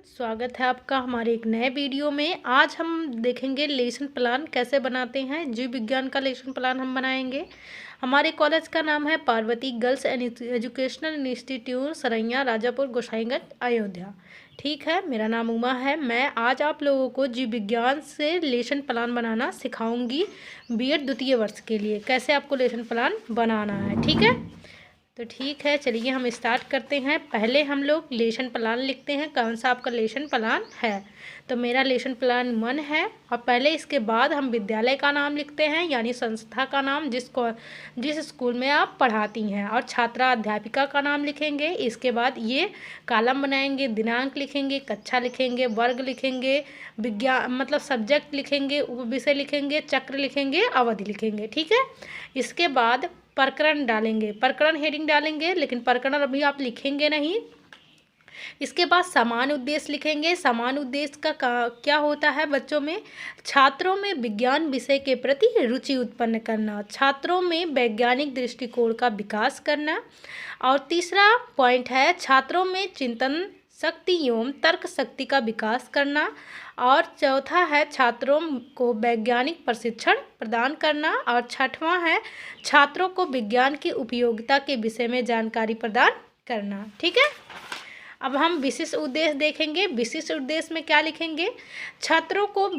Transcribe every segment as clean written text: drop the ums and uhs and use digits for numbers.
स्वागत है आपका हमारे एक नए वीडियो में। आज हम देखेंगे लेसन प्लान कैसे बनाते हैं। जीव विज्ञान का लेसन प्लान हम बनाएंगे। हमारे कॉलेज का नाम है Parvati girls and educational institute, Saraiya, Rajapur, Gosainganj, Ayodhya. ठीक है, मेरा नाम उमा है। मैं आज आप लोगों को जीव विज्ञान से लेसन प्लान बनाना सिखाऊंगी बीएड द्वितीय वर्ष के लिए। कैसे आपको लेसन प्लान बनाना है, ठीक है। तो ठीक है, चलिए हम स्टार्ट करते हैं। पहले हम लोग लेसन प्लान लिखते हैं, कौन सा आपका लेसन प्लान है। तो मेरा लेसन प्लान 1 है। और पहले इसके बाद हम विद्यालय का नाम लिखते हैं, यानी संस्था का नाम जिस स्कूल में आप पढ़ाती हैं, और छात्रा अध्यापिका का नाम लिखेंगे। इसके बाद ये कॉलम बनाएंगे, दिनांक लिखेंगे, कक्षा लिखेंगे, वर्ग लिखेंगे, विज्ञान मतलब सब्जेक्ट लिखेंगे, उपविषय लिखेंगे, चक्र लिखेंगे, अवधि लिखेंगे, ठीक है। इसके बाद प्रकरण डालेंगे, प्रकरण हेडिंग डालेंगे, लेकिन प्रकरण अभी आप लिखेंगे नहीं। इसके बाद समान उद्देश्य लिखेंगे। समान उद्देश्य का क्या होता है बच्चों में? छात्रों में विज्ञान विषय के प्रति रुचि उत्पन्न करना, छात्रों में वैज्ञानिक दृष्टिकोण का विकास करना। और तीसरा पॉइंट है छात्रों में चिंतन शक्ति एवं तर्क शक्ति का विकास करना। और चौथा है छात्रों को वैज्ञानिक प्रशिक्षण प्रदान करना। और छठवां है छात्रों को विज्ञान की उपयोगिता के विषय में जानकारी प्रदान करना, ठीक है। अब हम विशिष्ट उद्देश्य देखेंगे। विशिष्ट उद्देश्य में क्या लिखेंगे? छात्रों को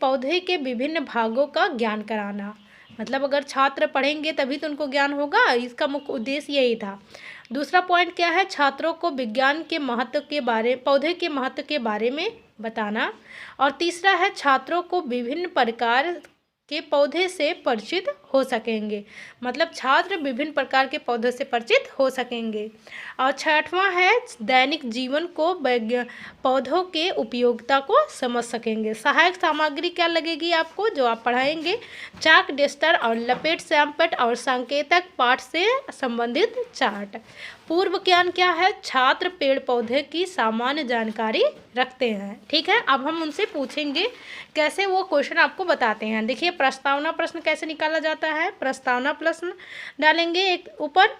पौधे के विभिन्न भागों का ज्ञान कराना। मतलब अगर छात्र पढ़ेंगे तभी तो उनको ज्ञान होगा, इसका मुख्य उद्देश्य यही था। दूसरा पॉइंट क्या है? छात्रों को विज्ञान के महत्व के बारे, पौधे के महत्व के बारे में बताना। और तीसरा है छात्रों को विभिन्न प्रकार के पौधे से परिचित हो सकेंगे, मतलब छात्र विभिन्न प्रकार के पौधों से परिचित हो सकेंगे। और छठवां है दैनिक जीवन को पौधों के उपयोगिता को समझ सकेंगे। सहायक सामग्री क्या लगेगी आपको जो आप पढ़ाएंगे? चाक, डस्टर और लपेट, सैंपट और संकेतक पाठ से संबंधित चार्ट। पूर्व ज्ञान क्या है? छात्र पेड़ पौधे की सामान्य जानकारी रखते हैं, ठीक है। अब हम उनसे पूछेंगे कैसे वो क्वेश्चन आपको बताते हैं। देखिए प्रस्तावना प्रश्न कैसे निकाला जाता है। प्रस्तावना प्रश्न डालेंगे एक ऊपर,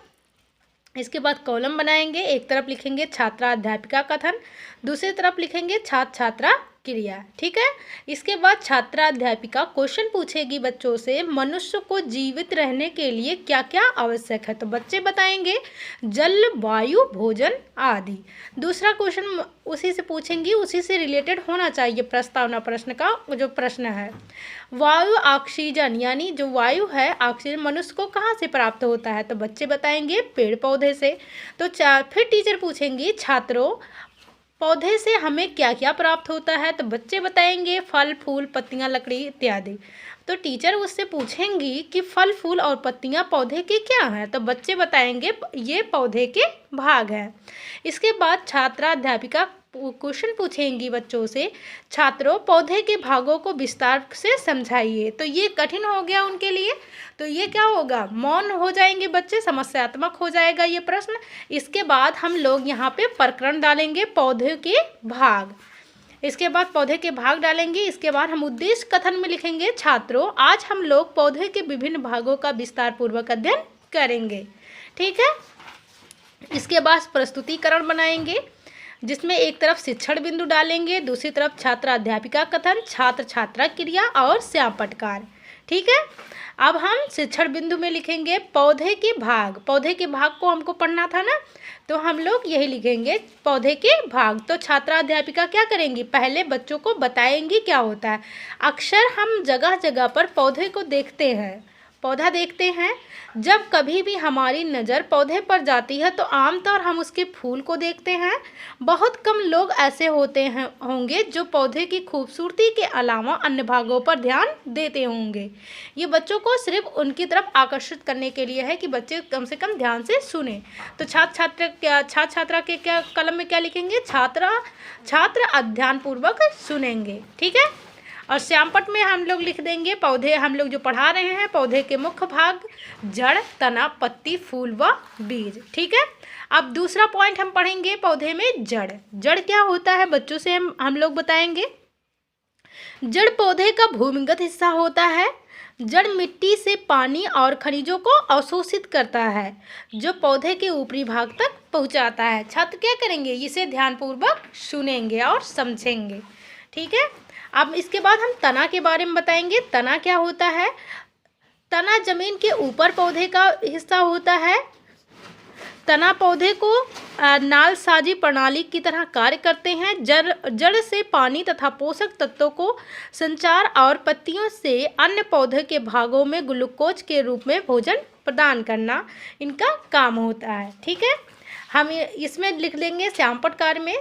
इसके बाद कॉलम बनाएंगे। एक तरफ लिखेंगे छात्रा अध्यापिका कथन, दूसरी तरफ लिखेंगे छात्र छात्रा क्रिया, ठीक है। इसके बाद छात्रा अध्यापिका क्वेश्चन पूछेगी बच्चों से, मनुष्य को जीवित रहने के लिए क्या क्या आवश्यक है। तो बच्चे बताएंगे जल, वायु, भोजन आदि। दूसरा क्वेश्चन उसी से पूछेंगी, उसी से रिलेटेड होना चाहिए प्रस्तावना प्रश्न का जो प्रश्न है। वायु, ऑक्सीजन, यानी जो वायु है ऑक्सीजन मनुष्य को कहाँ से प्राप्त होता है। तो बच्चे बताएंगे पेड़ पौधे से। तो फिर टीचर पूछेंगी छात्रों पौधे से हमें क्या क्या प्राप्त होता है। तो बच्चे बताएंगे फल, फूल, पत्तियां, लकड़ी इत्यादि। तो टीचर उससे पूछेंगी कि फल, फूल और पत्तियां पौधे के क्या हैं। तो बच्चे बताएंगे ये पौधे के भाग हैं। इसके बाद छात्रा अध्यापिका क्वेश्चन पूछेंगी बच्चों से, छात्रों पौधे के भागों को विस्तार से समझाइए। तो ये कठिन हो गया उनके लिए, तो ये क्या होगा? मौन हो जाएंगे बच्चे, समस्यात्मक हो जाएगा ये प्रश्न। इसके बाद हम लोग यहाँ पे प्रकरण डालेंगे पौधे के भाग। इसके बाद पौधे के भाग डालेंगे। इसके बाद हम उद्देश्य कथन में लिखेंगे छात्रों आज हम लोग पौधे के विभिन्न भागों का विस्तार पूर्वक अध्ययन करेंगे, ठीक है। इसके बाद प्रस्तुतिकरण बनाएंगे, जिसमें एक तरफ शिक्षण बिंदु डालेंगे, दूसरी तरफ छात्रा अध्यापिका कथन, छात्र छात्रा क्रिया और श्यामपटकार, ठीक है। अब हम शिक्षण बिंदु में लिखेंगे पौधे के भाग। पौधे के भाग को हमको पढ़ना था ना, तो हम लोग यही लिखेंगे पौधे के भाग। तो छात्रा अध्यापिका क्या करेंगी? पहले बच्चों को बताएंगी क्या होता है। अक्सर हम जगह जगह पर पौधे को देखते हैं, पौधा देखते हैं। जब कभी भी हमारी नज़र पौधे पर जाती है तो आमतौर हम उसके फूल को देखते हैं। बहुत कम लोग ऐसे होंगे जो पौधे की खूबसूरती के अलावा अन्य भागों पर ध्यान देते होंगे। ये बच्चों को सिर्फ उनकी तरफ आकर्षित करने के लिए है कि बच्चे कम से कम ध्यान से सुने। तो छात्र छात्रा के क्या कलम में क्या लिखेंगे? छात्र अध्ययन पूर्वक सुनेंगे, ठीक है। और श्यामपट में हम लोग लिख देंगे पौधे, हम लोग जो पढ़ा रहे हैं पौधे के मुख्य भाग, जड़, तना, पत्ती, फूल व बीज, ठीक है। अब दूसरा पॉइंट हम पढ़ेंगे पौधे में जड़। जड़ क्या होता है बच्चों से हम लोग बताएंगे। जड़ पौधे का भूमिगत हिस्सा होता है जड़ मिट्टी से पानी और खनिजों को अवशोषित करता है, जो पौधे के ऊपरी भाग तक पहुंचाता है। छात्र क्या करेंगे, इसे ध्यानपूर्वक सुनेंगे और समझेंगे। ठीक है, अब इसके बाद हम तना के बारे में बताएंगे। तना क्या होता है? तना जमीन के ऊपर पौधे का हिस्सा होता है। तना पौधे को नालसाजी प्रणाली की तरह कार्य करते हैं। जड़ से पानी तथा पोषक तत्वों को संचार और पत्तियों से अन्य पौधे के भागों में ग्लूकोज के रूप में भोजन प्रदान करना इनका काम होता है। ठीक है, हम इसमें लिख लेंगे श्यामपटकार में।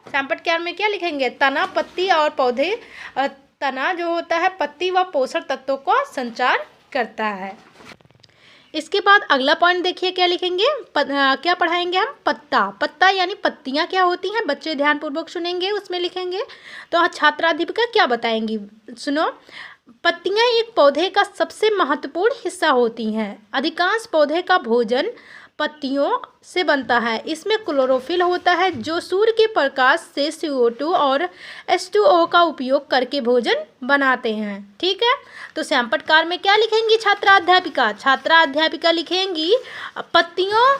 श्यामपटकार में क्या लिखेंगे? तना, पत्ती और पौधे। तना जो होता है पत्ती व पोषक तत्वों का संचार करता है। इसके बाद अगला पॉइंट देखिए क्या लिखेंगे, क्या पढ़ाएंगे हम? पत्ता। पत्ता यानी पत्तियां क्या होती हैं, बच्चे ध्यानपूर्वक सुनेंगे, उसमें लिखेंगे। तो छात्राध्यापिका क्या बताएंगी, सुनो। पत्तियां एक पौधे का सबसे महत्वपूर्ण हिस्सा होती हैं। अधिकांश पौधे का भोजन पत्तियों से बनता है। इसमें क्लोरोफिल होता है, जो सूर्य के प्रकाश से CO2 और H2O का उपयोग करके भोजन बनाते हैं। ठीक है, तो श्यामपटकार में क्या लिखेंगी छात्राध्यापिका? छात्राध्यापिका लिखेंगी पत्तियां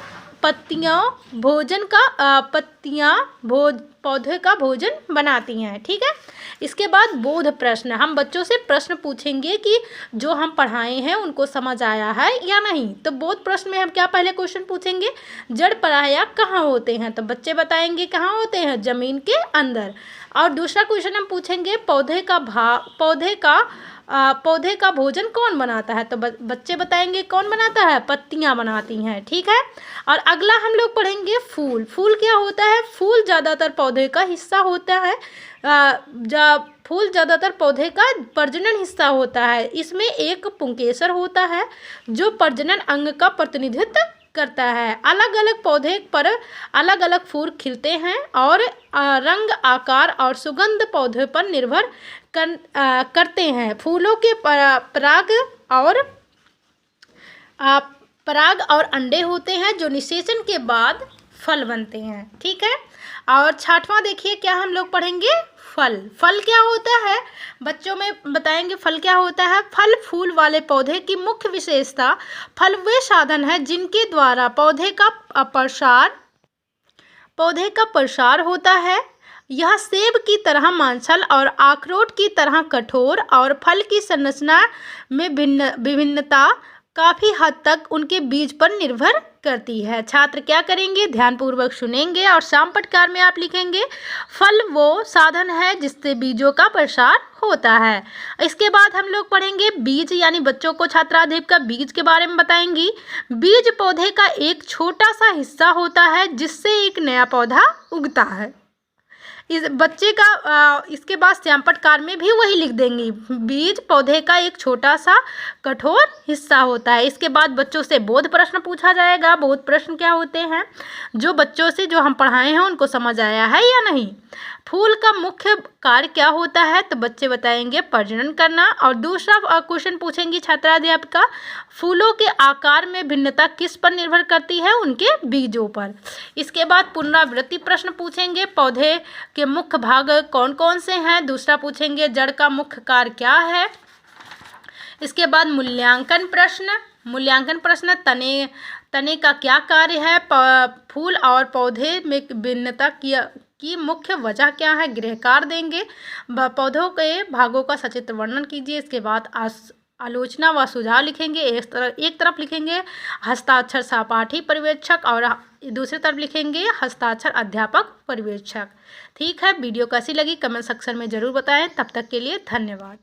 पौधे का भोजन बनाती हैं। ठीक है, इसके बाद बोध प्रश्न। हम बच्चों से प्रश्न पूछेंगे कि जो हम पढ़ाए हैं उनको समझ आया है या नहीं। तो बोध प्रश्न में हम क्या पहले क्वेश्चन पूछेंगे, जड़ पराग कहाँ होते हैं? तो बच्चे बताएंगे कहाँ होते हैं, जमीन के अंदर। और दूसरा क्वेश्चन हम पूछेंगे पौधे का भोजन कौन बनाता है? तो बच्चे बताएंगे कौन बनाता है, पत्तियां बनाती हैं। ठीक है, और अगला हम लोग पढ़ेंगे फूल। फूल क्या होता है? फूल ज़्यादातर पौधे का हिस्सा होता है। फूल ज़्यादातर पौधे का प्रजनन हिस्सा होता है। इसमें एक पुंकेसर होता है जो प्रजनन अंग का प्रतिनिधित्व करता है। अलग अलग पौधे पर अलग अलग फूल खिलते हैं और रंग, आकार और सुगंध पौधे पर निर्भर करते हैं। फूलों के पराग और अंडे होते हैं जो निषेचन के बाद फल बनते हैं। ठीक है, और छठवां देखिए क्या हम लोग पढ़ेंगे, फल। फल क्या होता है, बच्चों में बताएंगे फल क्या होता है। फल फूल वाले पौधे की मुख्य विशेषता, फल वे साधन है जिनके द्वारा पौधे का प्रसार होता है। यह सेब की तरह मांसल और अखरोट की तरह कठोर और फल की संरचना में विभिन्नता काफ़ी हद तक उनके बीज पर निर्भर करती है। छात्र क्या करेंगे, ध्यानपूर्वक सुनेंगे और श्यामपटकार में आप लिखेंगे फल वो साधन है जिससे बीजों का प्रसार होता है। इसके बाद हम लोग पढ़ेंगे बीज, यानी बच्चों को छात्राध्यापिका बीज के बारे में बताएंगी। बीज पौधे का एक छोटा सा हिस्सा होता है जिससे एक नया पौधा उगता है। इस बच्चे का इसके बाद श्यामपटकार में भी वही लिख देंगी, बीज पौधे का एक छोटा सा कठोर हिस्सा होता है। इसके बाद बच्चों से बोध प्रश्न पूछा जाएगा। बोध प्रश्न क्या होते हैं, जो बच्चों से जो हम पढ़ाए हैं उनको समझ आया है या नहीं। फूल का मुख्य कार्य क्या होता है? तो बच्चे बताएंगे प्रजनन करना। और दूसरा क्वेश्चन पूछेंगी छात्राध्यापिका, फूलों के आकार में भिन्नता किस पर निर्भर करती है? उनके बीजों पर। इसके बाद पुनरावृत्ति प्रश्न पूछेंगे, पौधे के मुख्य भाग कौन कौन से हैं। दूसरा पूछेंगे जड़ का मुख्य कार्य क्या है। इसके बाद मूल्यांकन प्रश्न, तने का क्या कार्य है, फूल और पौधे में भिन्नता की मुख्य वजह क्या है, गृहकार देंगे। पौधों के भागों का सचित्र वर्णन कीजिए। इसके बाद आलोचना व सुझाव लिखेंगे। एक तरफ लिखेंगे हस्ताक्षर सहपाठी पर्यवेक्षक और दूसरी तरफ लिखेंगे हस्ताक्षर अध्यापक पर्यवेक्षक। ठीक है, वीडियो कैसी लगी कमेंट सेक्शन में ज़रूर बताएं। तब तक के लिए धन्यवाद।